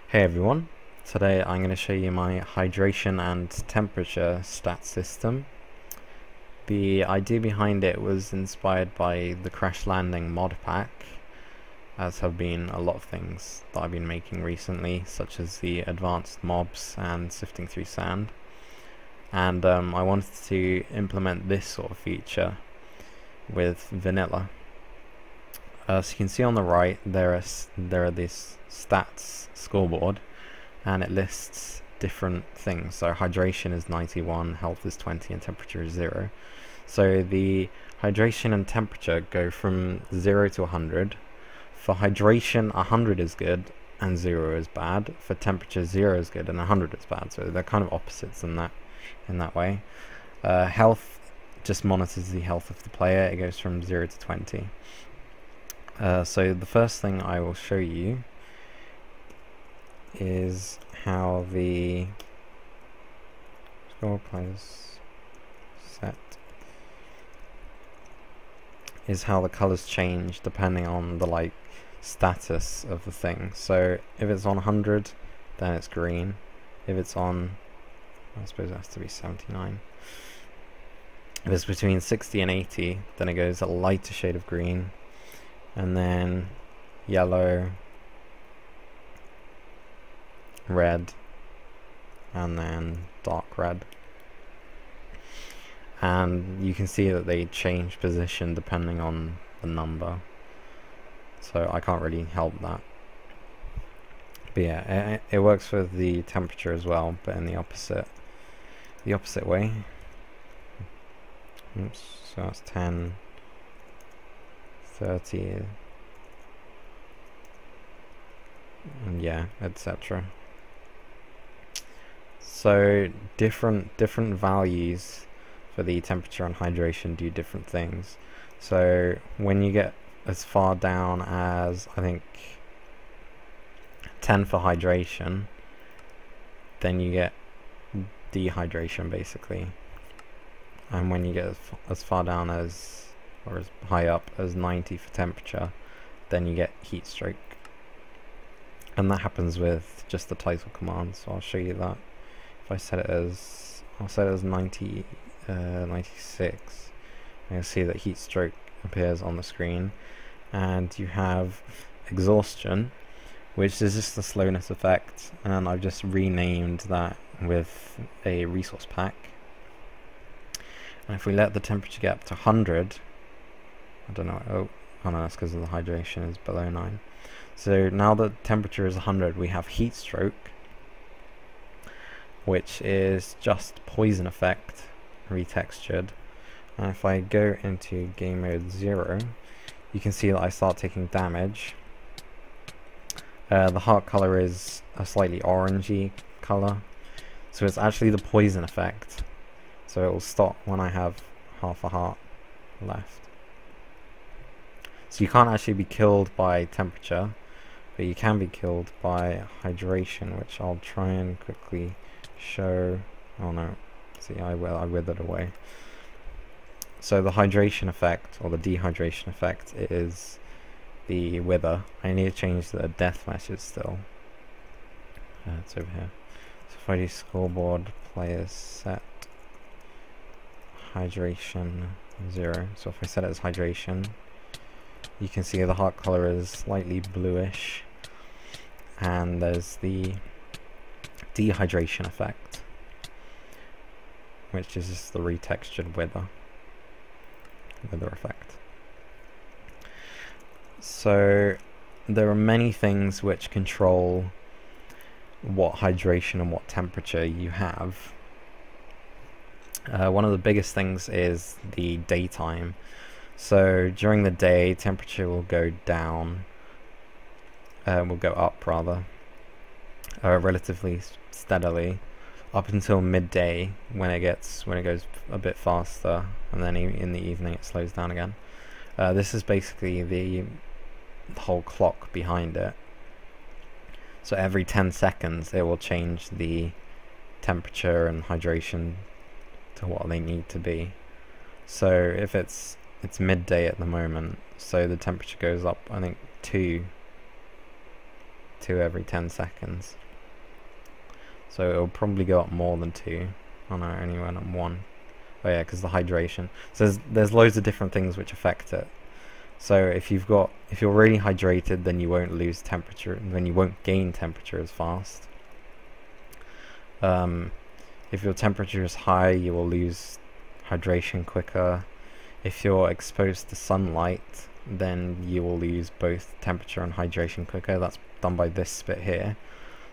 Hey everyone, today I'm going to show you my hydration and temperature stat system. The idea behind it was inspired by the Crash Landing mod pack, as have been a lot of things that I've been making recently, such as the advanced mobs and sifting through sand. And I wanted to implement this sort of feature with vanilla. So you can see on the right there are these stats scoreboard, and it lists different things. So hydration is 91, health is 20, and temperature is 0. So the hydration and temperature go from 0 to 100. For hydration, 100 is good and 0 is bad. For temperature, 0 is good and 100 is bad. So they're kind of opposites in that way. Health just monitors the health of the player. It goes from 0 to 20. So the first thing I will show you is how the score players set is how the colors change depending on the status of the thing. So if it's on 100, then it's green. If it's on, I suppose it has to be 79. If it's between 60 and 80, then it goes a lighter shade of green, and then yellow, red, and then dark red. And you can see that they change position depending on the number, so I can't really help that. But yeah, it works with the temperature as well, but in the opposite way. Oops, so that's 10, 30, and yeah, etc. So different values for the temperature and hydration do different things. So when you get as far down as, I think, 10 for hydration, then you get dehydration basically. And when you get as far down as, or as high up as 90 for temperature, then you get heat stroke. And that happens with just the title command, so I'll show you that. If I set it as, I'll set it as 96, and you'll see that heat stroke appears on the screen. And you have exhaustion, which is just the slowness effect, and I've just renamed that with a resource pack. And if we let the temperature get up to 100, I don't know, oh no, that's because the hydration is below 9. So now the temperature is 100, we have heat stroke, which is just poison effect retextured. And if I go into game mode 0, you can see that I start taking damage. The heart color is a slightly orangey color, so it's actually the poison effect. So it will stop when I have half a heart left. So you can't actually be killed by temperature, but you can be killed by hydration, which I'll try and quickly show. Oh no, see, I withered away. So the hydration effect, or the dehydration effect, is the wither. I need to change the death matches still. It's over here. So if I do scoreboard, players set hydration 0. So if I set it as hydration, you can see the heart color is slightly bluish, and there's the dehydration effect, which is just the retextured wither effect. So there are many things which control what hydration and what temperature you have. One of the biggest things is the daytime. So during the day, temperature will go down, will go up rather, relatively steadily, up until midday when it goes a bit faster, and then in the evening it slows down again. This is basically the whole clock behind it. So every 10 seconds it will change the temperature and hydration to what they need to be. So if it's midday at the moment, so the temperature goes up, I think, 2 2 every 10 seconds. So it'll probably go up more than 2. Oh no, it only went up 1. Oh yeah, because the hydration. So there's loads of different things which affect it. So if you're really hydrated, then you won't lose temperature, then you won't gain temperature as fast. If your temperature is high, you will lose hydration quicker. If you're exposed to sunlight, then you will lose both temperature and hydration quicker. That's done by this bit here.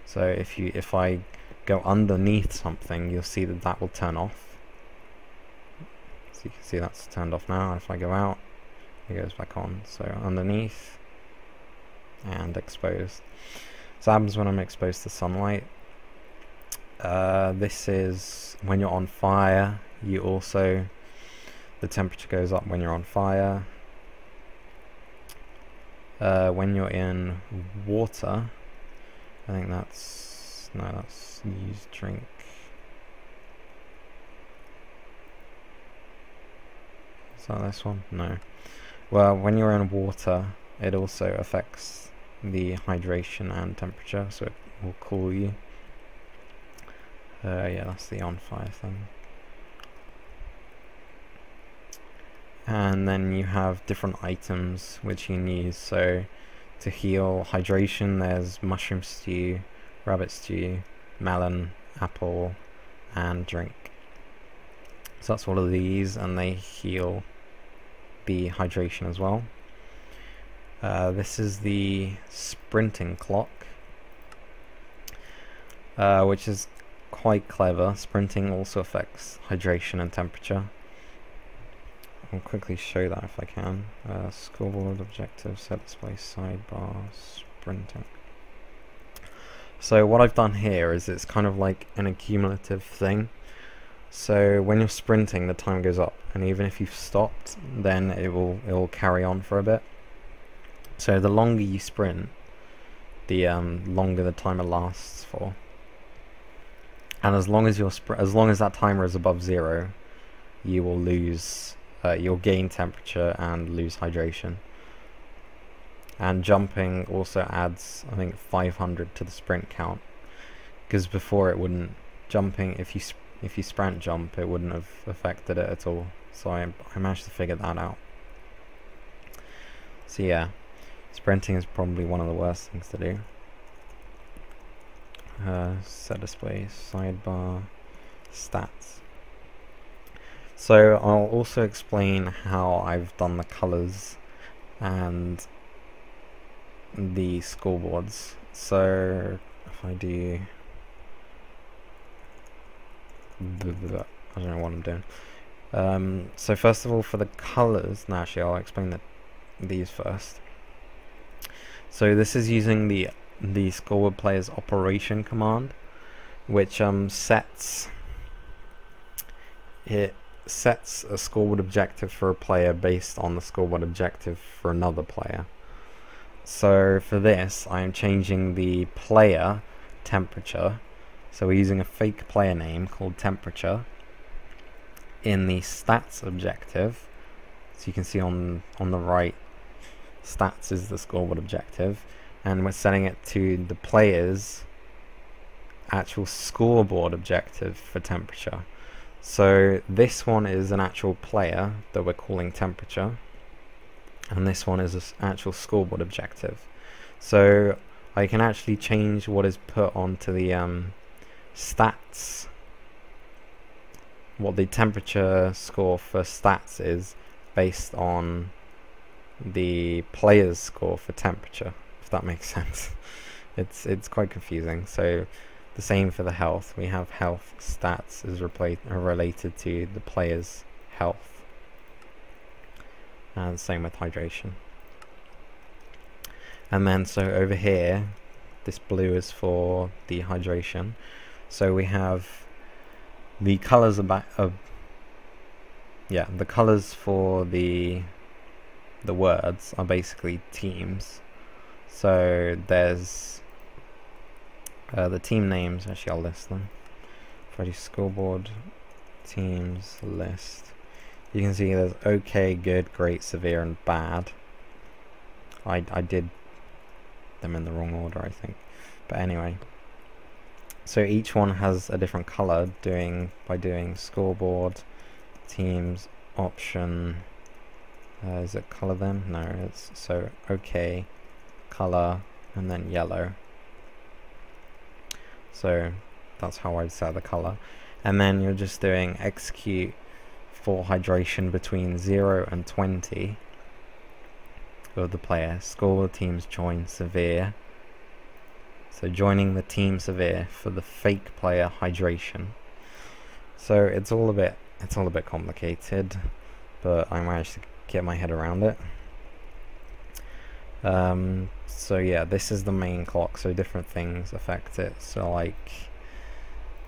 So if I go underneath something, you'll see that will turn off. So you can see that's turned off now. If I go out, it goes back on. So underneath and exposed. So that happens when I'm exposed to sunlight. This is when you're on fire. The temperature goes up when you're on fire. When you're in water, I think that's use drink. Is that this one? No. Well, when you're in water, it also affects the hydration and temperature, so it will cool you. Yeah, that's the on fire thing. And then you have different items which you can use. So to heal hydration, there's mushroom stew, rabbit stew, melon, apple, and drink. So that's all of these, and they heal the hydration as well. This is the sprinting clock, which is quite clever. Sprinting also affects hydration and temperature. I'll quickly show that if I can. Scoreboard objective, set display, sidebar, sprinting. So what I've done here is it's kind of like an accumulative thing. So when you're sprinting, the time goes up, and even if you've stopped, then it will carry on for a bit. So the longer you sprint, the longer the timer lasts for. And as long as that timer is above 0, you will lose. You'll gain temperature and lose hydration. And jumping also adds, I think, 500 to the sprint count, because before it wouldn't. Jumping, if you sprint jump, it wouldn't have affected it at all. So I managed to figure that out. So yeah, sprinting is probably one of the worst things to do. Set display, sidebar, stats. So I'll also explain how I've done the colors and the scoreboards. So if I do, I don't know what I'm doing. So first of all, for the colors, no, actually I'll explain these first. So this is using the scoreboard player's operation command, which sets a scoreboard objective for a player based on the scoreboard objective for another player. So for this, I am changing the player temperature. So we're using a fake player name called temperature in the stats objective. So you can see on the right, stats is the scoreboard objective, and we're setting it to the player's actual scoreboard objective for temperature. So this one is an actual player that we're calling temperature, and this one is an actual scoreboard objective. So I can actually change what is put onto the stats, what the temperature score for stats is, based on the player's score for temperature, if that makes sense. It's quite confusing. So the same for the health. We have health stats is related to the player's health, and same with hydration. And then so over here, this blue is for the hydration. So we have the colors the colors for the words are basically teams. So there's the team names. Actually, I'll list them. If I do scoreboard teams list, you can see there's okay, good, great, severe, and bad. I did them in the wrong order, I think. But anyway, so each one has a different color by doing scoreboard, teams, option, is it color then? No, it's so okay, color, and then yellow. So that's how I'd set the color. And then you're just doing execute for hydration between 0 and 20 of the player. Score teams join severe. So joining the team severe for the fake player hydration. So it's all a bit complicated, but I managed to get my head around it. So yeah, this is the main clock, so different things affect it. So like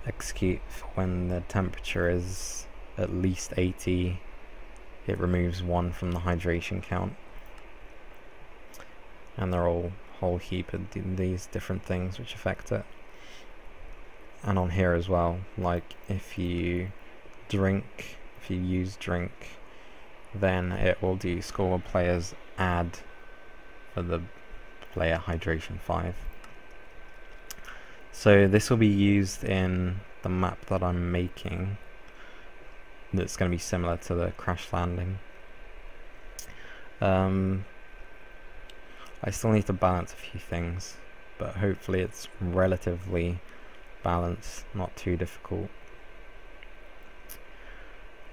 execute when the temperature is at least 80, it removes 1 from the hydration count. And they're all whole heap of these different things which affect it. And on here as well, like if you use drink, then it will do score players add for the player hydration 5. So this will be used in the map that I'm making that's going to be similar to the crash landing. I still need to balance a few things, but hopefully it's relatively balanced, not too difficult.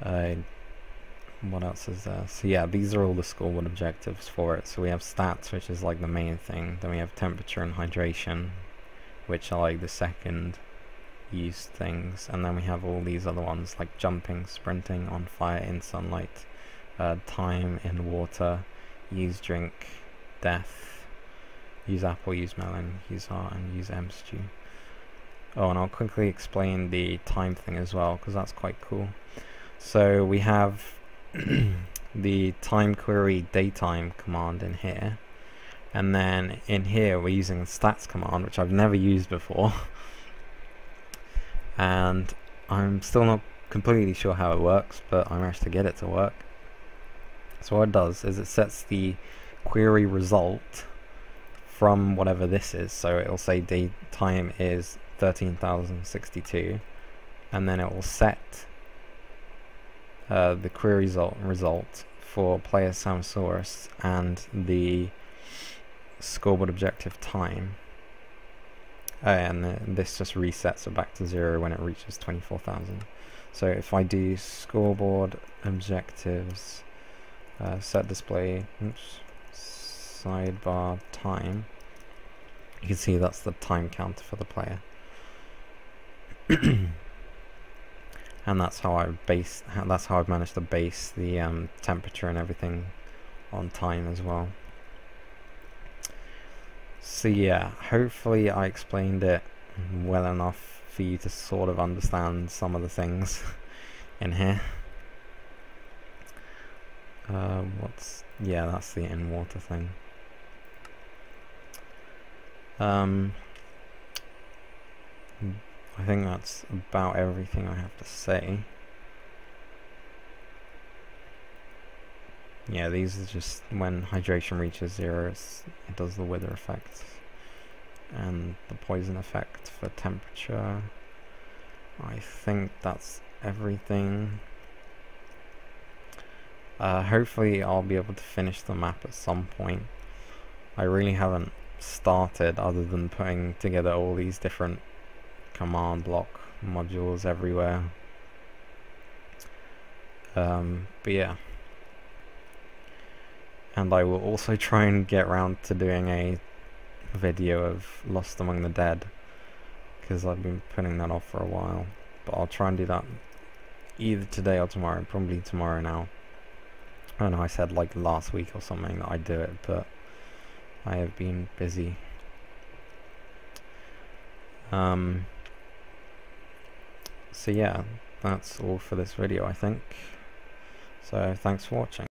What else is there? So yeah, these are all the scoreboard objectives for it. So we have stats, which is like the main thing. Then we have temperature and hydration, which are like the second used things. And then we have all these other ones like jumping, sprinting, on fire, in sunlight, time, in water, use drink, death, use apple, use melon, use heart, and use stew. Oh, and I'll quickly explain the time thing as well, because that's quite cool. So we have the time query daytime command in here, and then in here we're using the stats command, which I've never used before. And I'm still not completely sure how it works, but I managed to get it to work. So what it does is it sets the query result from whatever this is. So it will say daytime is 13,062, and then it will set the query result for player Samosaurus and the scoreboard objective time. And this just resets it back to 0 when it reaches 24,000. So if I do scoreboard objectives, set display, sidebar time, you can see that's the time counter for the player. And that's how I've managed to base the temperature and everything on time as well. So yeah, hopefully I explained it well enough for you to sort of understand some of the things in here. Yeah, that's the in water thing. I think that's about everything I have to say. Yeah, these are just when hydration reaches 0, it does the wither effect and the poison effect for temperature. I think that's everything. Hopefully I'll be able to finish the map at some point. I really haven't started other than putting together all these different command block modules everywhere. But yeah. And I will also try and get around to doing a video of Lost Among the Dead, because I've been putting that off for a while. But I'll try and do that either today or tomorrow, probably tomorrow now. I don't know, I said like last week or something that I'd do it, but I have been busy. So yeah, that's all for this video, I think. So thanks for watching.